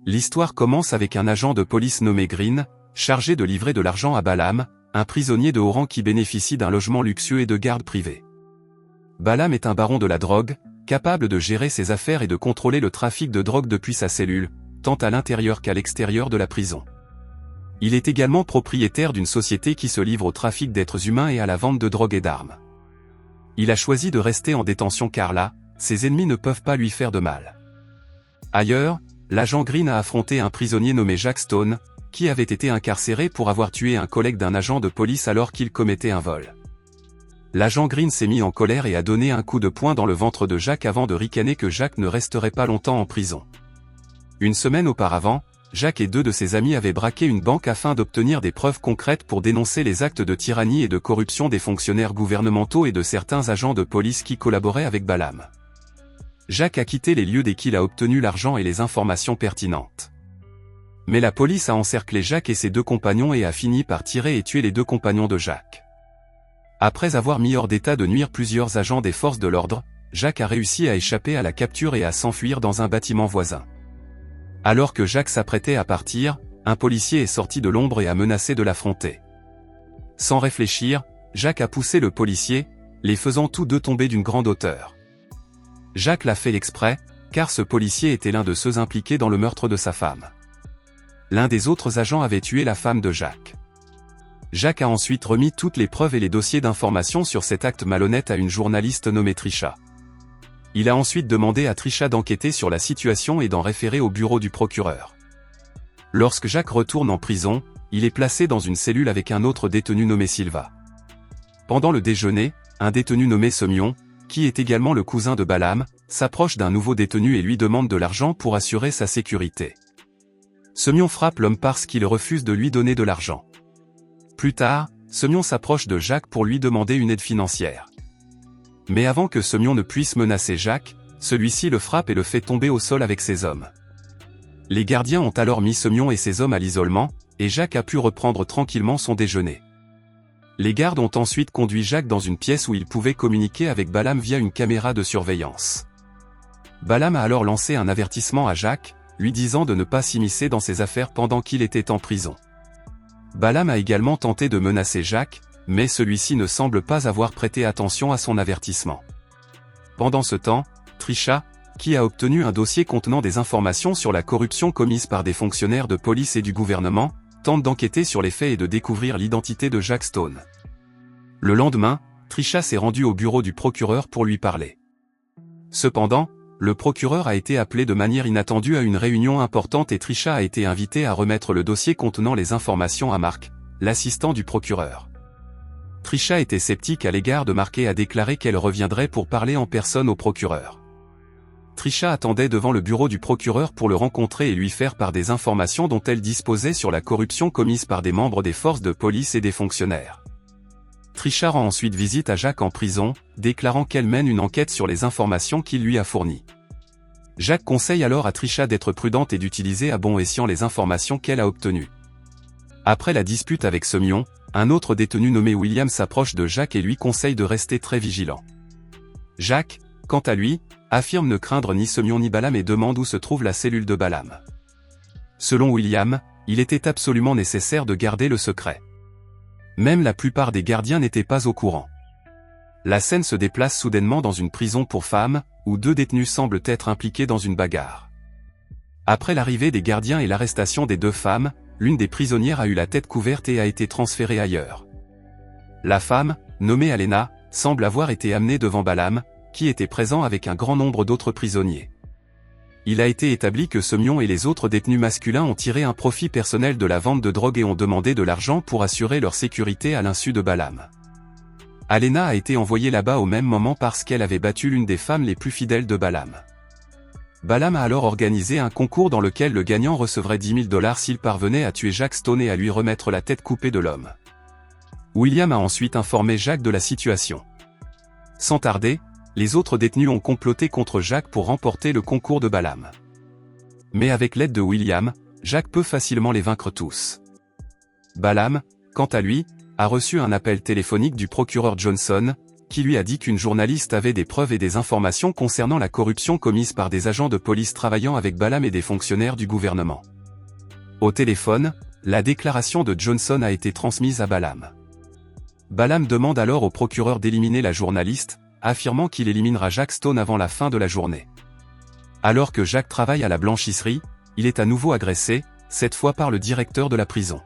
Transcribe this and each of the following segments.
L'histoire commence avec un agent de police nommé Green, chargé de livrer de l'argent à Balaam, un prisonnier de haut rang qui bénéficie d'un logement luxueux et de garde privée. Balaam est un baron de la drogue, capable de gérer ses affaires et de contrôler le trafic de drogue depuis sa cellule, tant à l'intérieur qu'à l'extérieur de la prison. Il est également propriétaire d'une société qui se livre au trafic d'êtres humains et à la vente de drogue et d'armes. Il a choisi de rester en détention car là, ses ennemis ne peuvent pas lui faire de mal. Ailleurs, l'agent Green a affronté un prisonnier nommé Jack Stone, qui avait été incarcéré pour avoir tué un collègue d'un agent de police alors qu'il commettait un vol. L'agent Green s'est mis en colère et a donné un coup de poing dans le ventre de Jack avant de ricaner que Jack ne resterait pas longtemps en prison. Une semaine auparavant, Jack et deux de ses amis avaient braqué une banque afin d'obtenir des preuves concrètes pour dénoncer les actes de tyrannie et de corruption des fonctionnaires gouvernementaux et de certains agents de police qui collaboraient avec Balaam. Jack a quitté les lieux dès qu'il a obtenu l'argent et les informations pertinentes. Mais la police a encerclé Jack et ses deux compagnons et a fini par tirer et tuer les deux compagnons de Jack. Après avoir mis hors d'état de nuire plusieurs agents des forces de l'ordre, Jack a réussi à échapper à la capture et à s'enfuir dans un bâtiment voisin. Alors que Jack s'apprêtait à partir, un policier est sorti de l'ombre et a menacé de l'affronter. Sans réfléchir, Jack a poussé le policier, les faisant tous deux tomber d'une grande hauteur. Jack l'a fait exprès, car ce policier était l'un de ceux impliqués dans le meurtre de sa femme. L'un des autres agents avait tué la femme de Jack. Jack a ensuite remis toutes les preuves et les dossiers d'information sur cet acte malhonnête à une journaliste nommée Trisha. Il a ensuite demandé à Trisha d'enquêter sur la situation et d'en référer au bureau du procureur. Lorsque Jack retourne en prison, il est placé dans une cellule avec un autre détenu nommé Silva. Pendant le déjeuner, un détenu nommé Semyon, qui est également le cousin de Balaam, s'approche d'un nouveau détenu et lui demande de l'argent pour assurer sa sécurité. Semyon frappe l'homme parce qu'il refuse de lui donner de l'argent. Plus tard, Semyon s'approche de Jack pour lui demander une aide financière. Mais avant que Semyon ne puisse menacer Jack, celui-ci le frappe et le fait tomber au sol avec ses hommes. Les gardiens ont alors mis Semyon et ses hommes à l'isolement, et Jack a pu reprendre tranquillement son déjeuner. Les gardes ont ensuite conduit Jack dans une pièce où il pouvait communiquer avec Balaam via une caméra de surveillance. Balaam a alors lancé un avertissement à Jack, lui disant de ne pas s'immiscer dans ses affaires pendant qu'il était en prison. Balaam a également tenté de menacer Jack, mais celui-ci ne semble pas avoir prêté attention à son avertissement. Pendant ce temps, Trisha, qui a obtenu un dossier contenant des informations sur la corruption commise par des fonctionnaires de police et du gouvernement, tente d'enquêter sur les faits et de découvrir l'identité de Jack Stone. Le lendemain, Trisha s'est rendue au bureau du procureur pour lui parler. Cependant, le procureur a été appelé de manière inattendue à une réunion importante et Trisha a été invitée à remettre le dossier contenant les informations à Mark, l'assistant du procureur. Trisha était sceptique à l'égard de Mark et a déclaré qu'elle reviendrait pour parler en personne au procureur. Trisha attendait devant le bureau du procureur pour le rencontrer et lui faire part des informations dont elle disposait sur la corruption commise par des membres des forces de police et des fonctionnaires. Trisha rend ensuite visite à Jack en prison, déclarant qu'elle mène une enquête sur les informations qu'il lui a fournies. Jack conseille alors à Trisha d'être prudente et d'utiliser à bon escient les informations qu'elle a obtenues. Après la dispute avec Semyon, un autre détenu nommé William s'approche de Jack et lui conseille de rester très vigilant. Jack, quant à lui, affirme ne craindre ni Semyon ni Balaam et demande où se trouve la cellule de Balaam. Selon William, il était absolument nécessaire de garder le secret. Même la plupart des gardiens n'étaient pas au courant. La scène se déplace soudainement dans une prison pour femmes, où deux détenus semblent être impliqués dans une bagarre. Après l'arrivée des gardiens et l'arrestation des deux femmes, l'une des prisonnières a eu la tête couverte et a été transférée ailleurs. La femme, nommée Alena, semble avoir été amenée devant Balaam, qui était présent avec un grand nombre d'autres prisonniers. Il a été établi que Semyon et les autres détenus masculins ont tiré un profit personnel de la vente de drogue et ont demandé de l'argent pour assurer leur sécurité à l'insu de Balaam. Alena a été envoyée là-bas au même moment parce qu'elle avait battu l'une des femmes les plus fidèles de Balaam. Balaam a alors organisé un concours dans lequel le gagnant recevrait $10 000 s'il parvenait à tuer Jack Stone et à lui remettre la tête coupée de l'homme. William a ensuite informé Jack de la situation. Sans tarder, les autres détenus ont comploté contre Jack pour remporter le concours de Balaam. Mais avec l'aide de William, Jack peut facilement les vaincre tous. Balaam, quant à lui, a reçu un appel téléphonique du procureur Johnson, qui lui a dit qu'une journaliste avait des preuves et des informations concernant la corruption commise par des agents de police travaillant avec Balaam et des fonctionnaires du gouvernement. Au téléphone, la déclaration de Johnson a été transmise à Balaam. Balaam demande alors au procureur d'éliminer la journaliste, affirmant qu'il éliminera Jack Stone avant la fin de la journée. Alors que Jack travaille à la blanchisserie, il est à nouveau agressé, cette fois par le directeur de la prison.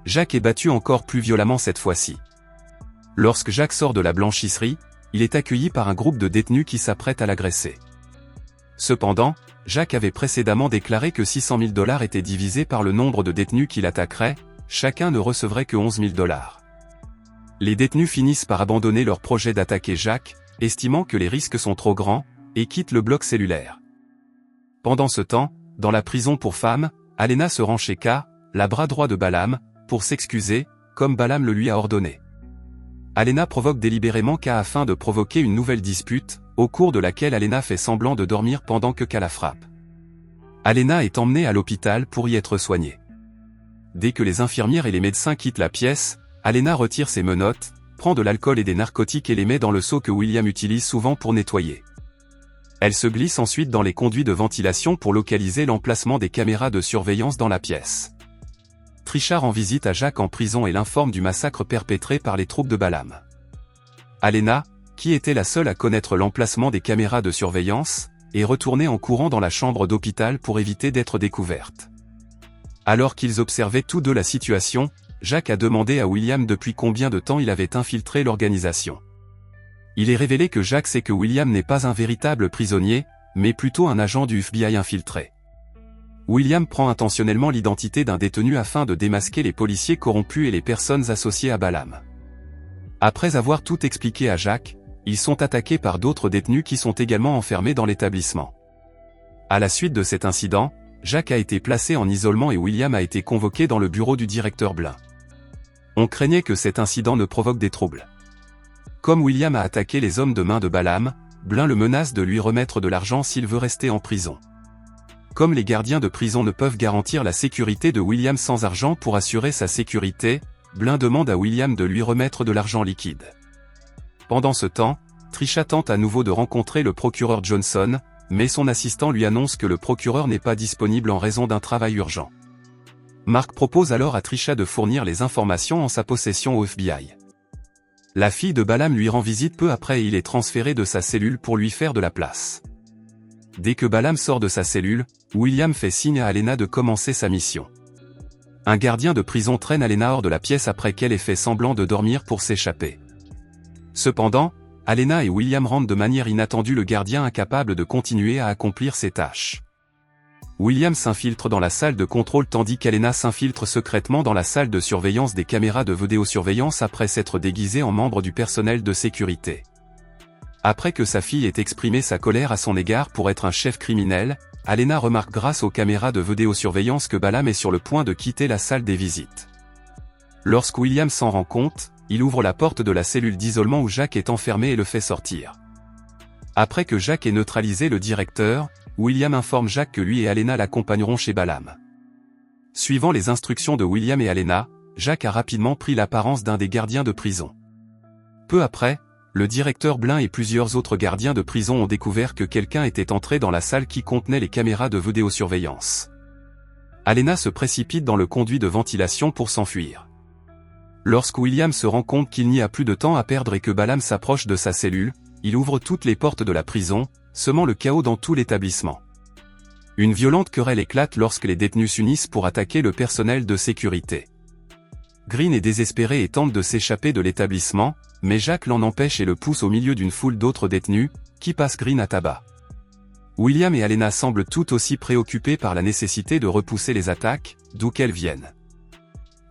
Jack est battu encore plus violemment cette fois-ci. Lorsque Jack sort de la blanchisserie, il est accueilli par un groupe de détenus qui s'apprêtent à l'agresser. Cependant, Jack avait précédemment déclaré que $600 000 étaient divisés par le nombre de détenus qu'il attaquerait, chacun ne recevrait que $11 000. Les détenus finissent par abandonner leur projet d'attaquer Jack, estimant que les risques sont trop grands, et quittent le bloc cellulaire. Pendant ce temps, dans la prison pour femmes, Alena se rend chez K, la bras droit de Balaam, pour s'excuser, comme Balaam le lui a ordonné. Alena provoque délibérément K afin de provoquer une nouvelle dispute, au cours de laquelle Alena fait semblant de dormir pendant que K la frappe. Alena est emmenée à l'hôpital pour y être soignée. Dès que les infirmières et les médecins quittent la pièce, Alena retire ses menottes, prend de l'alcool et des narcotiques et les met dans le seau que William utilise souvent pour nettoyer. Elle se glisse ensuite dans les conduits de ventilation pour localiser l'emplacement des caméras de surveillance dans la pièce. Trisha rend visite à Jack en prison et l'informe du massacre perpétré par les troupes de Balaam. Alena, qui était la seule à connaître l'emplacement des caméras de surveillance, est retournée en courant dans la chambre d'hôpital pour éviter d'être découverte. Alors qu'ils observaient tous deux la situation, Jack a demandé à William depuis combien de temps il avait infiltré l'organisation. Il est révélé que Jack sait que William n'est pas un véritable prisonnier, mais plutôt un agent du FBI infiltré. William prend intentionnellement l'identité d'un détenu afin de démasquer les policiers corrompus et les personnes associées à Balaam. Après avoir tout expliqué à Jack, ils sont attaqués par d'autres détenus qui sont également enfermés dans l'établissement. À la suite de cet incident, Jack a été placé en isolement et William a été convoqué dans le bureau du directeur Blin. On craignait que cet incident ne provoque des troubles. Comme William a attaqué les hommes de main de Balaam, Blin le menace de lui remettre de l'argent s'il veut rester en prison. Comme les gardiens de prison ne peuvent garantir la sécurité de William sans argent pour assurer sa sécurité, Blin demande à William de lui remettre de l'argent liquide. Pendant ce temps, Trisha tente à nouveau de rencontrer le procureur Johnson, mais son assistant lui annonce que le procureur n'est pas disponible en raison d'un travail urgent. Mark propose alors à Trisha de fournir les informations en sa possession au FBI. La fille de Balaam lui rend visite peu après et il est transféré de sa cellule pour lui faire de la place. Dès que Balaam sort de sa cellule, William fait signe à Alena de commencer sa mission. Un gardien de prison traîne Alena hors de la pièce après qu'elle ait fait semblant de dormir pour s'échapper. Cependant, Alena et William rendent de manière inattendue le gardien incapable de continuer à accomplir ses tâches. William s'infiltre dans la salle de contrôle tandis qu'Alena s'infiltre secrètement dans la salle de surveillance des caméras de vidéosurveillance après s'être déguisée en membre du personnel de sécurité. Après que sa fille ait exprimé sa colère à son égard pour être un chef criminel, Alena remarque grâce aux caméras de vidéosurveillance que Balaam est sur le point de quitter la salle des visites. Lorsque William s'en rend compte, il ouvre la porte de la cellule d'isolement où Jack est enfermé et le fait sortir. Après que Jack ait neutralisé le directeur, William informe Jack que lui et Alena l'accompagneront chez Balaam. Suivant les instructions de William et Alena, Jack a rapidement pris l'apparence d'un des gardiens de prison. Peu après, le directeur Blin et plusieurs autres gardiens de prison ont découvert que quelqu'un était entré dans la salle qui contenait les caméras de vidéosurveillance. Alena se précipite dans le conduit de ventilation pour s'enfuir. Lorsque William se rend compte qu'il n'y a plus de temps à perdre et que Balaam s'approche de sa cellule, il ouvre toutes les portes de la prison, semant le chaos dans tout l'établissement. Une violente querelle éclate lorsque les détenus s'unissent pour attaquer le personnel de sécurité. Green est désespéré et tente de s'échapper de l'établissement, mais Jack l'en empêche et le pousse au milieu d'une foule d'autres détenus, qui passent Green à tabac. William et Alena semblent tout aussi préoccupés par la nécessité de repousser les attaques, d'où qu'elles viennent.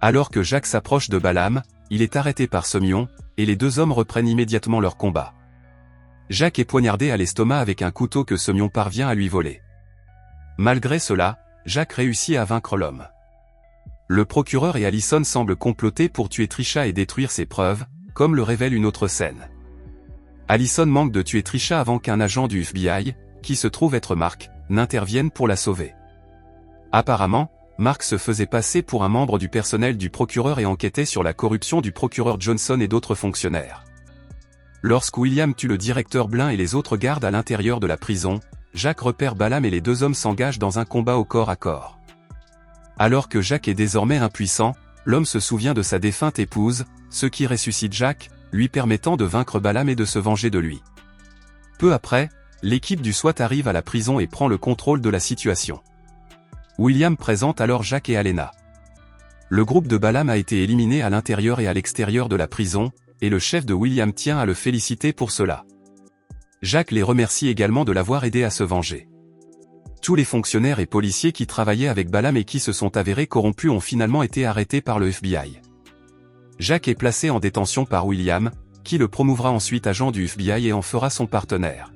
Alors que Jack s'approche de Balaam, il est arrêté par Somion, et les deux hommes reprennent immédiatement leur combat. Jack est poignardé à l'estomac avec un couteau que Somion parvient à lui voler. Malgré cela, Jack réussit à vaincre l'homme. Le procureur et Allison semblent comploter pour tuer Trisha et détruire ses preuves, comme le révèle une autre scène. Allison manque de tuer Trisha avant qu'un agent du FBI, qui se trouve être Mark, n'intervienne pour la sauver. Apparemment, Mark se faisait passer pour un membre du personnel du procureur et enquêtait sur la corruption du procureur Johnson et d'autres fonctionnaires. Lorsque William tue le directeur Blin et les autres gardes à l'intérieur de la prison, Jacques repère Balaam et les deux hommes s'engagent dans un combat au corps à corps. Alors que Jacques est désormais impuissant, l'homme se souvient de sa défunte épouse, ce qui ressuscite Jacques, lui permettant de vaincre Balaam et de se venger de lui. Peu après, l'équipe du SWAT arrive à la prison et prend le contrôle de la situation. William présente alors Jacques et Alena. Le groupe de Balaam a été éliminé à l'intérieur et à l'extérieur de la prison, et le chef de William tient à le féliciter pour cela. Jacques les remercie également de l'avoir aidé à se venger. Tous les fonctionnaires et policiers qui travaillaient avec Balaam et qui se sont avérés corrompus ont finalement été arrêtés par le FBI. Jacques est placé en détention par William, qui le promouvra ensuite agent du FBI et en fera son partenaire.